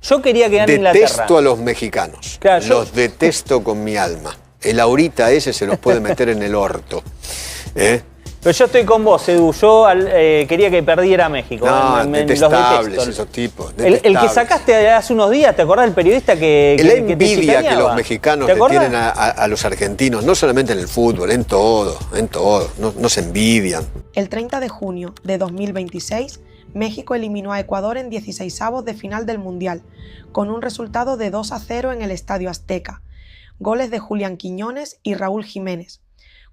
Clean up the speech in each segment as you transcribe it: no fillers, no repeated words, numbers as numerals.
Yo quería que gane Inglaterra. Detesto a los mexicanos. Claro, los detesto con mi alma. El ahorita ese se los puede meter en el orto. Pero yo estoy con vos, Edu. Yo quería que perdiera México. No, detestables los esos tipos. El que sacaste hace unos días, ¿te acordás del periodista que la te envidia que los mexicanos le tienen a los argentinos, no solamente en el fútbol, en todo. No se envidian. El 30 de junio de 2026, México eliminó a Ecuador en 16avos de final del Mundial, con un resultado de 2-0 en el Estadio Azteca. Goles de Julián Quiñones y Raúl Jiménez.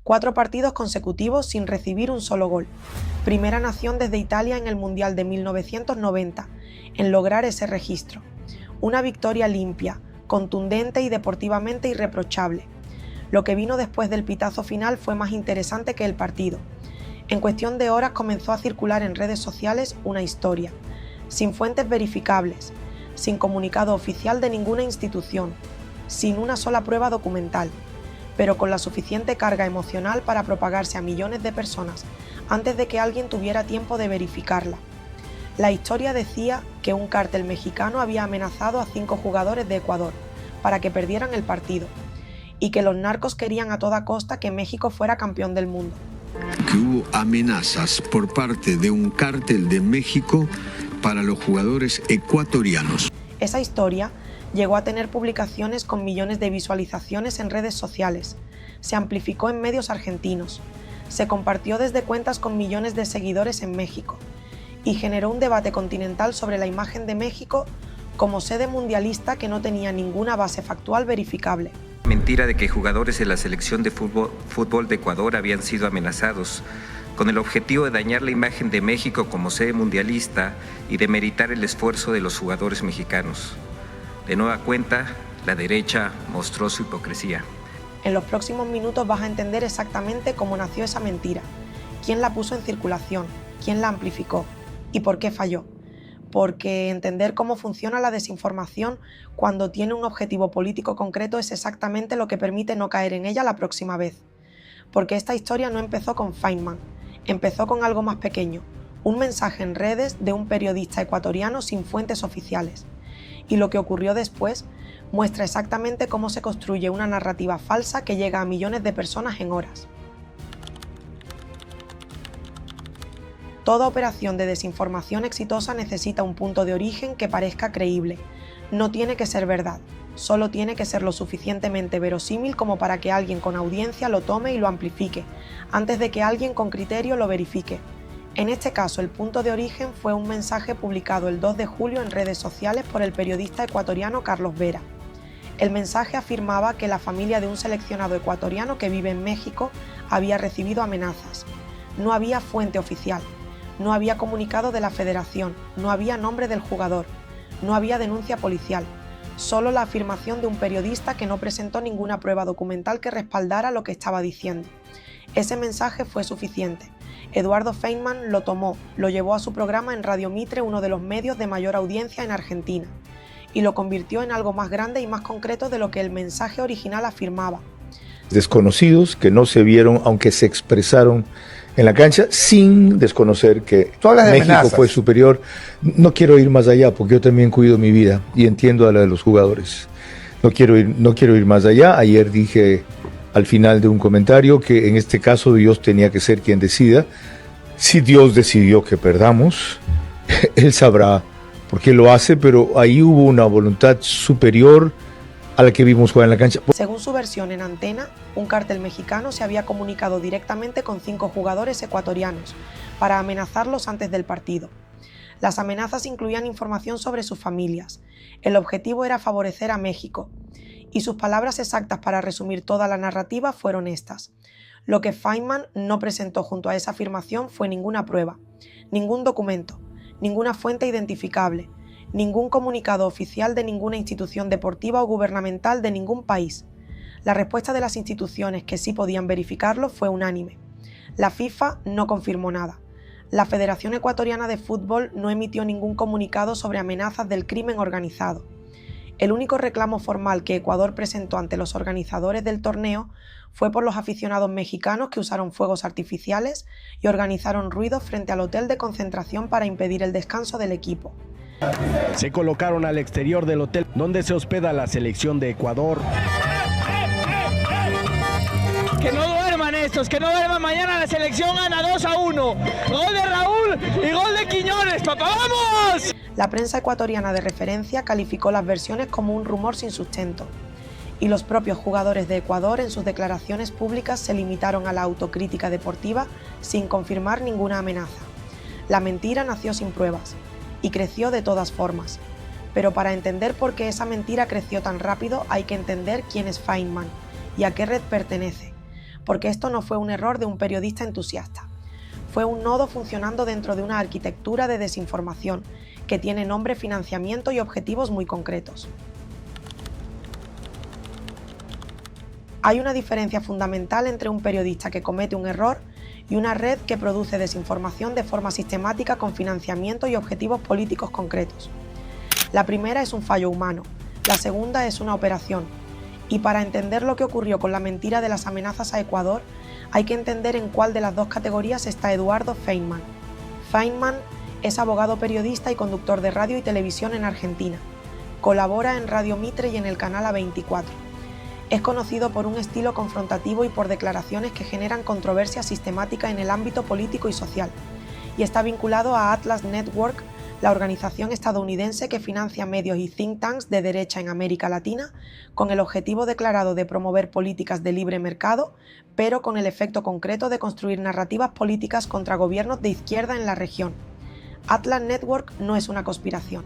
4 partidos consecutivos sin recibir un solo gol. Primera nación desde Italia en el Mundial de 1990 en lograr ese registro. Una victoria limpia, contundente y deportivamente irreprochable. Lo que vino después del pitazo final fue más interesante que el partido. En cuestión de horas comenzó a circular en redes sociales una historia, sin fuentes verificables, sin comunicado oficial de ninguna institución, sin una sola prueba documental, pero con la suficiente carga emocional para propagarse a millones de personas antes de que alguien tuviera tiempo de verificarla. La historia decía que un cártel mexicano había amenazado a 5 jugadores de Ecuador para que perdieran el partido y que los narcos querían a toda costa que México fuera campeón del mundo. Que hubo amenazas por parte de un cártel de México para los jugadores ecuatorianos. Esa historia llegó a tener publicaciones con millones de visualizaciones en redes sociales, se amplificó en medios argentinos, se compartió desde cuentas con millones de seguidores en México y generó un debate continental sobre la imagen de México como sede mundialista que no tenía ninguna base factual verificable. Mentira de que jugadores de la selección de fútbol de Ecuador habían sido amenazados, con el objetivo de dañar la imagen de México como sede mundialista y demeritar el esfuerzo de los jugadores mexicanos. De nueva cuenta, la derecha mostró su hipocresía. En los próximos minutos vas a entender exactamente cómo nació esa mentira, quién la puso en circulación, quién la amplificó y por qué falló. Porque entender cómo funciona la desinformación cuando tiene un objetivo político concreto es exactamente lo que permite no caer en ella la próxima vez. Porque esta historia no empezó con Feynman, empezó con algo más pequeño, un mensaje en redes de un periodista ecuatoriano sin fuentes oficiales. Y lo que ocurrió después muestra exactamente cómo se construye una narrativa falsa que llega a millones de personas en horas. Toda operación de desinformación exitosa necesita un punto de origen que parezca creíble. No tiene que ser verdad, solo tiene que ser lo suficientemente verosímil como para que alguien con audiencia lo tome y lo amplifique, antes de que alguien con criterio lo verifique. En este caso, el punto de origen fue un mensaje publicado el 2 de julio en redes sociales por el periodista ecuatoriano Carlos Vera. El mensaje afirmaba que la familia de un seleccionado ecuatoriano que vive en México había recibido amenazas. No había fuente oficial, no había comunicado de la federación, no había nombre del jugador, no había denuncia policial, solo la afirmación de un periodista que no presentó ninguna prueba documental que respaldara lo que estaba diciendo. Ese mensaje fue suficiente. Eduardo Feynman lo tomó, lo llevó a su programa en Radio Mitre, uno de los medios de mayor audiencia en Argentina, y lo convirtió en algo más grande y más concreto de lo que el mensaje original afirmaba. Desconocidos que no se vieron, aunque se expresaron en la cancha, sin desconocer que México fue superior. No quiero ir más allá, porque yo también cuido mi vida y entiendo a la de los jugadores. No quiero ir más allá. Ayer dije al final de un comentario que en este caso Dios tenía que ser quien decida. Si Dios decidió que perdamos, Él sabrá por qué lo hace, pero ahí hubo una voluntad superior a la que vimos jugar en la cancha. Según su versión en Antena, un cártel mexicano se había comunicado directamente con 5 jugadores ecuatorianos para amenazarlos antes del partido. Las amenazas incluían información sobre sus familias. El objetivo era favorecer a México. Y sus palabras exactas para resumir toda la narrativa fueron estas. Lo que Feynman no presentó junto a esa afirmación fue ninguna prueba, ningún documento, ninguna fuente identificable, ningún comunicado oficial de ninguna institución deportiva o gubernamental de ningún país. La respuesta de las instituciones que sí podían verificarlo fue unánime. La FIFA no confirmó nada. La Federación Ecuatoriana de Fútbol no emitió ningún comunicado sobre amenazas del crimen organizado. El único reclamo formal que Ecuador presentó ante los organizadores del torneo fue por los aficionados mexicanos que usaron fuegos artificiales y organizaron ruidos frente al hotel de concentración para impedir el descanso del equipo. Se colocaron al exterior del hotel donde se hospeda la selección de Ecuador. Que no duerman estos, que no duerman. Mañana la selección gana 2-1. Gol de Raúl y gol de Quiñones, papá, ¡vamos! La prensa ecuatoriana de referencia calificó las versiones como un rumor sin sustento. Y los propios jugadores de Ecuador en sus declaraciones públicas se limitaron a la autocrítica deportiva sin confirmar ninguna amenaza. La mentira nació sin pruebas y creció de todas formas. Pero para entender por qué esa mentira creció tan rápido hay que entender quién es Feynman y a qué red pertenece. Porque esto no fue un error de un periodista entusiasta. Fue un nodo funcionando dentro de una arquitectura de desinformación que tiene nombre, financiamiento y objetivos muy concretos. Hay una diferencia fundamental entre un periodista que comete un error y una red que produce desinformación de forma sistemática con financiamiento y objetivos políticos concretos. La primera es un fallo humano, la segunda es una operación. Y para entender lo que ocurrió con la mentira de las amenazas a Ecuador, hay que entender en cuál de las dos categorías está Eduardo Feynman. Feynman es abogado, periodista y conductor de radio y televisión en Argentina. Colabora en Radio Mitre y en el canal A24. Es conocido por un estilo confrontativo y por declaraciones que generan controversia sistemática en el ámbito político y social. Y está vinculado a Atlas Network, la organización estadounidense que financia medios y think tanks de derecha en América Latina, con el objetivo declarado de promover políticas de libre mercado, pero con el efecto concreto de construir narrativas políticas contra gobiernos de izquierda en la región. Atlas Network no es una conspiración.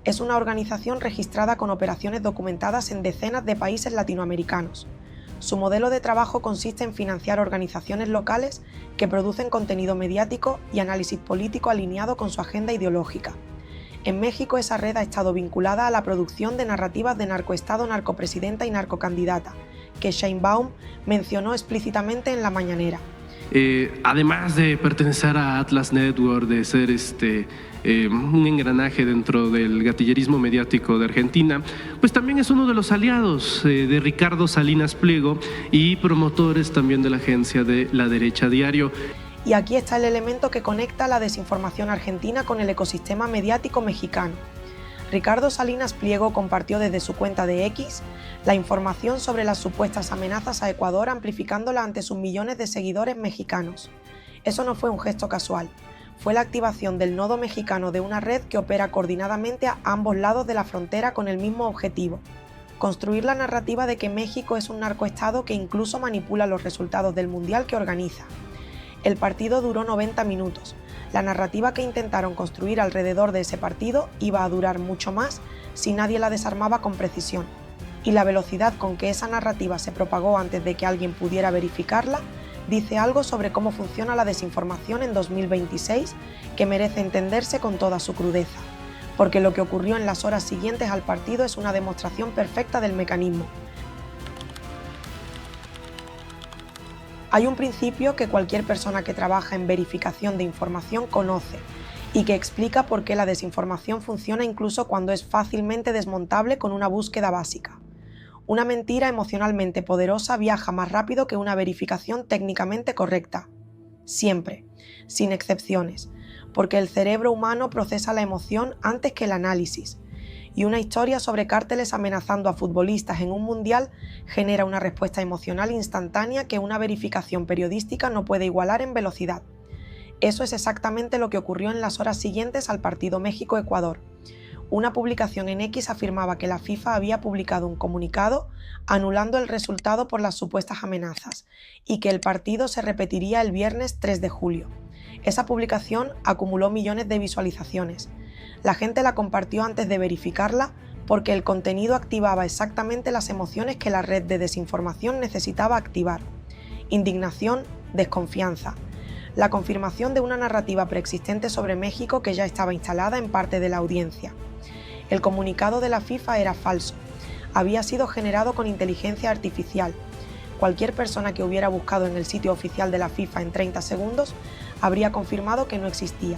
Es una organización registrada con operaciones documentadas en decenas de países latinoamericanos. Su modelo de trabajo consiste en financiar organizaciones locales que producen contenido mediático y análisis político alineado con su agenda ideológica. En México esa red ha estado vinculada a la producción de narrativas de narcoestado, narcopresidenta y narcocandidata, que Sheinbaum mencionó explícitamente en la mañanera. Además de pertenecer a Atlas Network, de ser un engranaje dentro del gatillerismo mediático de Argentina, pues también es uno de los aliados de Ricardo Salinas Pliego y promotores también de la agencia de La Derecha Diario. Y aquí está el elemento que conecta la desinformación argentina con el ecosistema mediático mexicano. Ricardo Salinas Pliego compartió desde su cuenta de X la información sobre las supuestas amenazas a Ecuador, amplificándola ante sus millones de seguidores mexicanos. Eso no fue un gesto casual, fue la activación del nodo mexicano de una red que opera coordinadamente a ambos lados de la frontera con el mismo objetivo: construir la narrativa de que México es un narcoestado que incluso manipula los resultados del mundial que organiza. El partido duró 90 minutos. La narrativa que intentaron construir alrededor de ese partido iba a durar mucho más si nadie la desarmaba con precisión. Y la velocidad con que esa narrativa se propagó antes de que alguien pudiera verificarla dice algo sobre cómo funciona la desinformación en 2026 que merece entenderse con toda su crudeza. Porque lo que ocurrió en las horas siguientes al partido es una demostración perfecta del mecanismo. Hay un principio que cualquier persona que trabaja en verificación de información conoce y que explica por qué la desinformación funciona incluso cuando es fácilmente desmontable con una búsqueda básica. Una mentira emocionalmente poderosa viaja más rápido que una verificación técnicamente correcta. Siempre, sin excepciones, porque el cerebro humano procesa la emoción antes que el análisis. Y una historia sobre cárteles amenazando a futbolistas en un mundial genera una respuesta emocional instantánea que una verificación periodística no puede igualar en velocidad. Eso es exactamente lo que ocurrió en las horas siguientes al partido México-Ecuador. Una publicación en X afirmaba que la FIFA había publicado un comunicado anulando el resultado por las supuestas amenazas y que el partido se repetiría el viernes 3 de julio. Esa publicación acumuló millones de visualizaciones. La gente la compartió antes de verificarla porque el contenido activaba exactamente las emociones que la red de desinformación necesitaba activar: indignación, desconfianza, la confirmación de una narrativa preexistente sobre México que ya estaba instalada en parte de la audiencia. El comunicado de la FIFA era falso, había sido generado con inteligencia artificial. Cualquier persona que hubiera buscado en el sitio oficial de la FIFA en 30 segundos habría confirmado que no existía.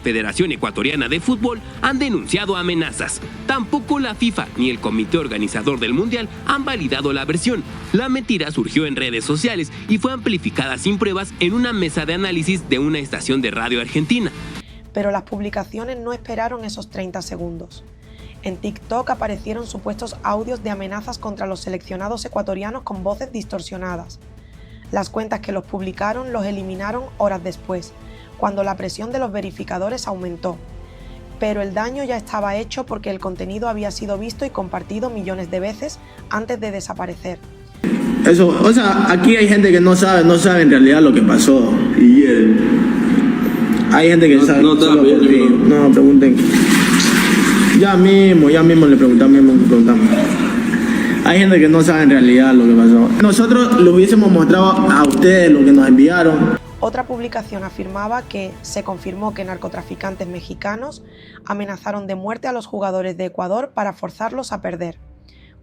Federación Ecuatoriana de Fútbol han denunciado amenazas. Tampoco la FIFA ni el comité organizador del Mundial han validado la versión. La mentira surgió en redes sociales y fue amplificada sin pruebas en una mesa de análisis de una estación de radio argentina. Pero las publicaciones no esperaron esos 30 segundos. En TikTok aparecieron supuestos audios de amenazas contra los seleccionados ecuatorianos con voces distorsionadas. Las cuentas que los publicaron los eliminaron horas después, cuando la presión de los verificadores aumentó. Pero el daño ya estaba hecho porque el contenido había sido visto y compartido millones de veces antes de desaparecer. Eso, o sea, aquí hay gente que no sabe en realidad lo que pasó. Hay gente que sabe. No, pregunten. Ya mismo le preguntamos. Hay gente que no sabe en realidad lo que pasó. Nosotros le hubiésemos mostrado a ustedes lo que nos enviaron. Otra publicación afirmaba que se confirmó que narcotraficantes mexicanos amenazaron de muerte a los jugadores de Ecuador para forzarlos a perder.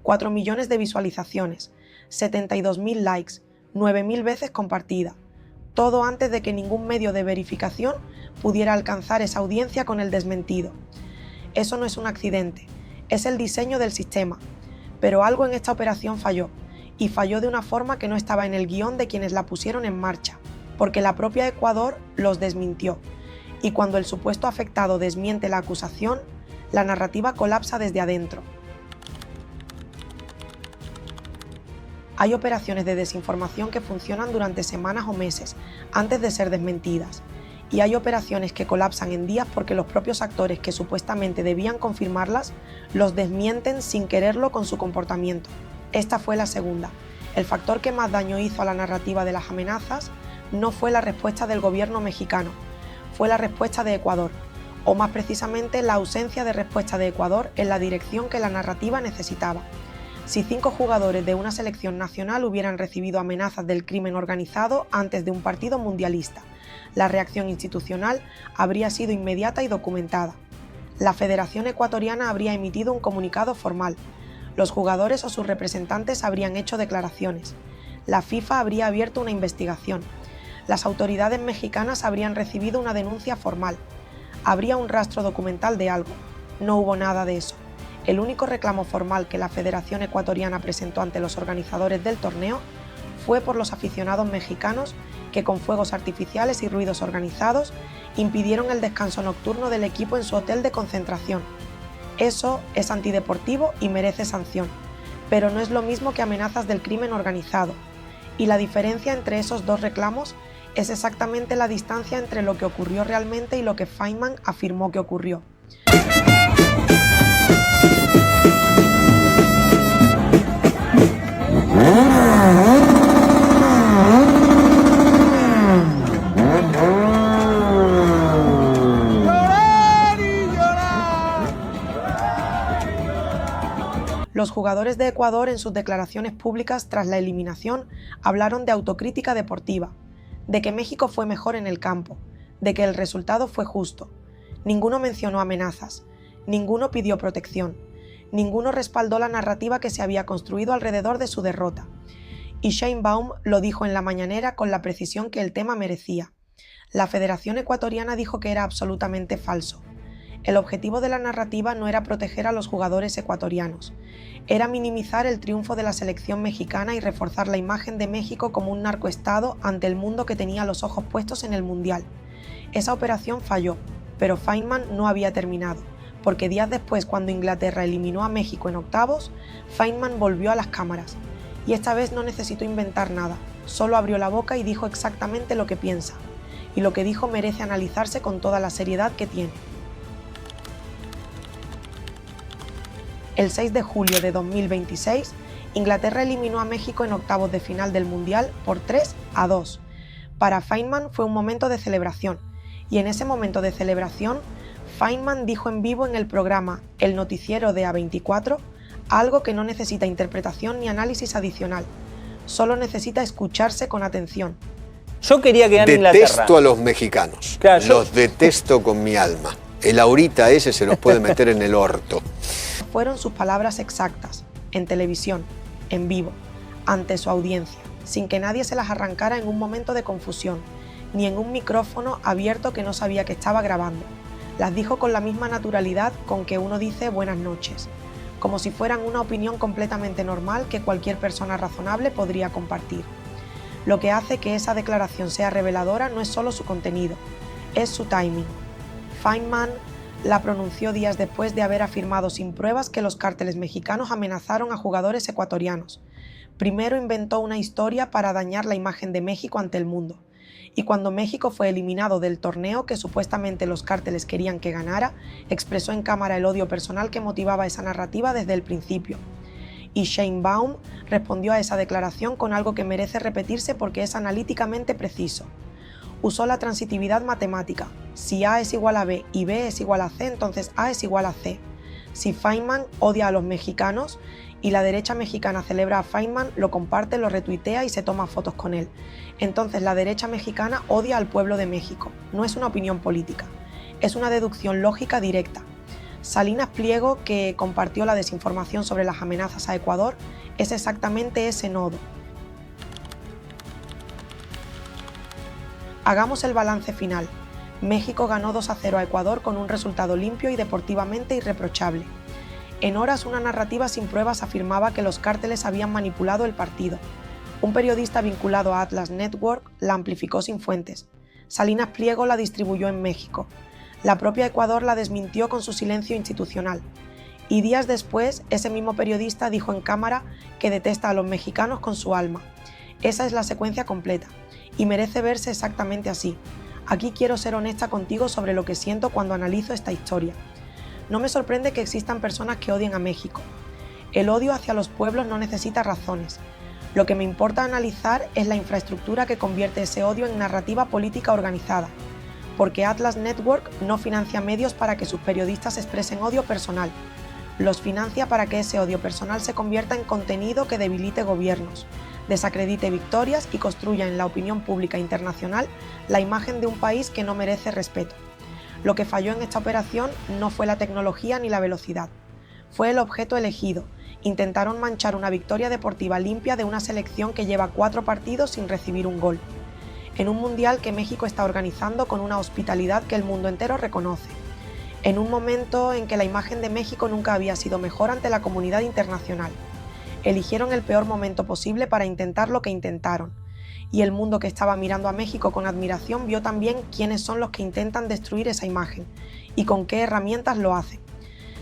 4 millones de visualizaciones, 72.000 likes, 9.000 veces compartida. Todo antes de que ningún medio de verificación pudiera alcanzar esa audiencia con el desmentido. Eso no es un accidente, es el diseño del sistema. Pero algo en esta operación falló, y falló de una forma que no estaba en el guión de quienes la pusieron en marcha, porque la propia Ecuador los desmintió. Y cuando el supuesto afectado desmiente la acusación, la narrativa colapsa desde adentro. Hay operaciones de desinformación que funcionan durante semanas o meses, antes de ser desmentidas. Y hay operaciones que colapsan en días porque los propios actores que supuestamente debían confirmarlas, los desmienten sin quererlo con su comportamiento. Esta fue la segunda. El factor que más daño hizo a la narrativa de las amenazas no fue la respuesta del gobierno mexicano, fue la respuesta de Ecuador, o más precisamente la ausencia de respuesta de Ecuador en la dirección que la narrativa necesitaba. Si 5 jugadores de una selección nacional hubieran recibido amenazas del crimen organizado antes de un partido mundialista, la reacción institucional habría sido inmediata y documentada. La Federación Ecuatoriana habría emitido un comunicado formal, los jugadores o sus representantes habrían hecho declaraciones, la FIFA habría abierto una investigación, las autoridades mexicanas habrían recibido una denuncia formal, habría un rastro documental de algo. No hubo nada de eso. El único reclamo formal que la Federación Ecuatoriana presentó ante los organizadores del torneo fue por los aficionados mexicanos que con fuegos artificiales y ruidos organizados impidieron el descanso nocturno del equipo en su hotel de concentración. Eso es antideportivo y merece sanción, pero no es lo mismo que amenazas del crimen organizado. Y la diferencia entre esos dos reclamos es exactamente la distancia entre lo que ocurrió realmente y lo que Feynman afirmó que ocurrió. Los jugadores de Ecuador en sus declaraciones públicas tras la eliminación hablaron de autocrítica deportiva, de que México fue mejor en el campo, de que el resultado fue justo. Ninguno mencionó amenazas, ninguno pidió protección, ninguno respaldó la narrativa que se había construido alrededor de su derrota. Y Sheinbaum lo dijo en la mañanera con la precisión que el tema merecía. La Federación Ecuatoriana dijo que era absolutamente falso. El objetivo de la narrativa no era proteger a los jugadores ecuatorianos, era minimizar el triunfo de la selección mexicana y reforzar la imagen de México como un narcoestado ante el mundo que tenía los ojos puestos en el Mundial. Esa operación falló, pero Feynman no había terminado, porque días después, cuando Inglaterra eliminó a México en octavos, Feynman volvió a las cámaras. Y esta vez no necesitó inventar nada, solo abrió la boca y dijo exactamente lo que piensa. Y lo que dijo merece analizarse con toda la seriedad que tiene. El 6 de julio de 2026, Inglaterra eliminó a México en octavos de final del Mundial por 3-2. Para Feynman fue un momento de celebración, y en ese momento de celebración, Feynman dijo en vivo en el programa El Noticiero de A24 algo que no necesita interpretación ni análisis adicional, solo necesita escucharse con atención. Yo quería que gane Inglaterra. Detesto a los mexicanos, claro, los detesto con mi alma. El ahorita ese se los puede meter en el orto. Fueron sus palabras exactas, en televisión, en vivo, ante su audiencia, sin que nadie se las arrancara en un momento de confusión, ni en un micrófono abierto que no sabía que estaba grabando. Las dijo con la misma naturalidad con que uno dice buenas noches, como si fueran una opinión completamente normal que cualquier persona razonable podría compartir. Lo que hace que esa declaración sea reveladora no es solo su contenido, es su timing. Feynman la pronunció días después de haber afirmado sin pruebas que los cárteles mexicanos amenazaron a jugadores ecuatorianos. Primero inventó una historia para dañar la imagen de México ante el mundo. Y cuando México fue eliminado del torneo que supuestamente los cárteles querían que ganara, expresó en cámara el odio personal que motivaba esa narrativa desde el principio. Y Sheinbaum respondió a esa declaración con algo que merece repetirse porque es analíticamente preciso. Usó la transitividad matemática. Si A es igual a B y B es igual a C, entonces A es igual a C. Si Feynman odia a los mexicanos y la derecha mexicana celebra a Feynman, lo comparte, lo retuitea y se toma fotos con él, entonces la derecha mexicana odia al pueblo de México. No es una opinión política, es una deducción lógica directa. Salinas Pliego, que compartió la desinformación sobre las amenazas a Ecuador, es exactamente ese nodo. Hagamos el balance final. México ganó 2-0 a Ecuador con un resultado limpio y deportivamente irreprochable. En horas, una narrativa sin pruebas afirmaba que los cárteles habían manipulado el partido. Un periodista vinculado a Atlas Network la amplificó sin fuentes. Salinas Pliego la distribuyó en México. La propia Ecuador la desmintió con su silencio institucional. Y días después, ese mismo periodista dijo en cámara que detesta a los mexicanos con su alma. Esa es la secuencia completa, y merece verse exactamente así. Aquí quiero ser honesta contigo sobre lo que siento cuando analizo esta historia. No me sorprende que existan personas que odien a México. El odio hacia los pueblos no necesita razones. Lo que me importa analizar es la infraestructura que convierte ese odio en narrativa política organizada, porque Atlas Network no financia medios para que sus periodistas expresen odio personal. Los financia para que ese odio personal se convierta en contenido que debilite gobiernos, desacredite victorias y construya en la opinión pública internacional la imagen de un país que no merece respeto. Lo que falló en esta operación no fue la tecnología ni la velocidad, fue el objeto elegido. Intentaron manchar una victoria deportiva limpia de una selección que lleva 4 partidos sin recibir un gol, en un mundial que México está organizando con una hospitalidad que el mundo entero reconoce, en un momento en que la imagen de México nunca había sido mejor ante la comunidad internacional. Eligieron el peor momento posible para intentar lo que intentaron, y el mundo que estaba mirando a México con admiración vio también quiénes son los que intentan destruir esa imagen y con qué herramientas lo hacen.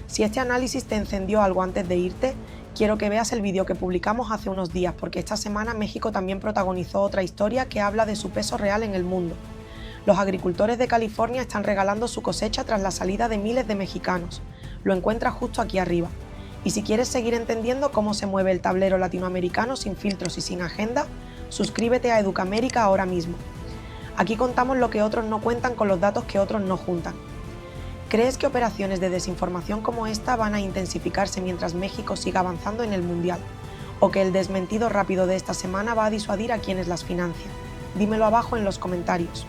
Si este análisis te encendió algo antes de irte, quiero que veas el vídeo que publicamos hace unos días, porque esta semana México también protagonizó otra historia que habla de su peso real en el mundo. Los agricultores de California están regalando su cosecha tras la salida de miles de mexicanos. Lo encuentras justo aquí arriba. Y si quieres seguir entendiendo cómo se mueve el tablero latinoamericano sin filtros y sin agenda, suscríbete a Educamérica ahora mismo. Aquí contamos lo que otros no cuentan con los datos que otros no juntan. ¿Crees que operaciones de desinformación como esta van a intensificarse mientras México siga avanzando en el Mundial? ¿O que el desmentido rápido de esta semana va a disuadir a quienes las financian? Dímelo abajo en los comentarios.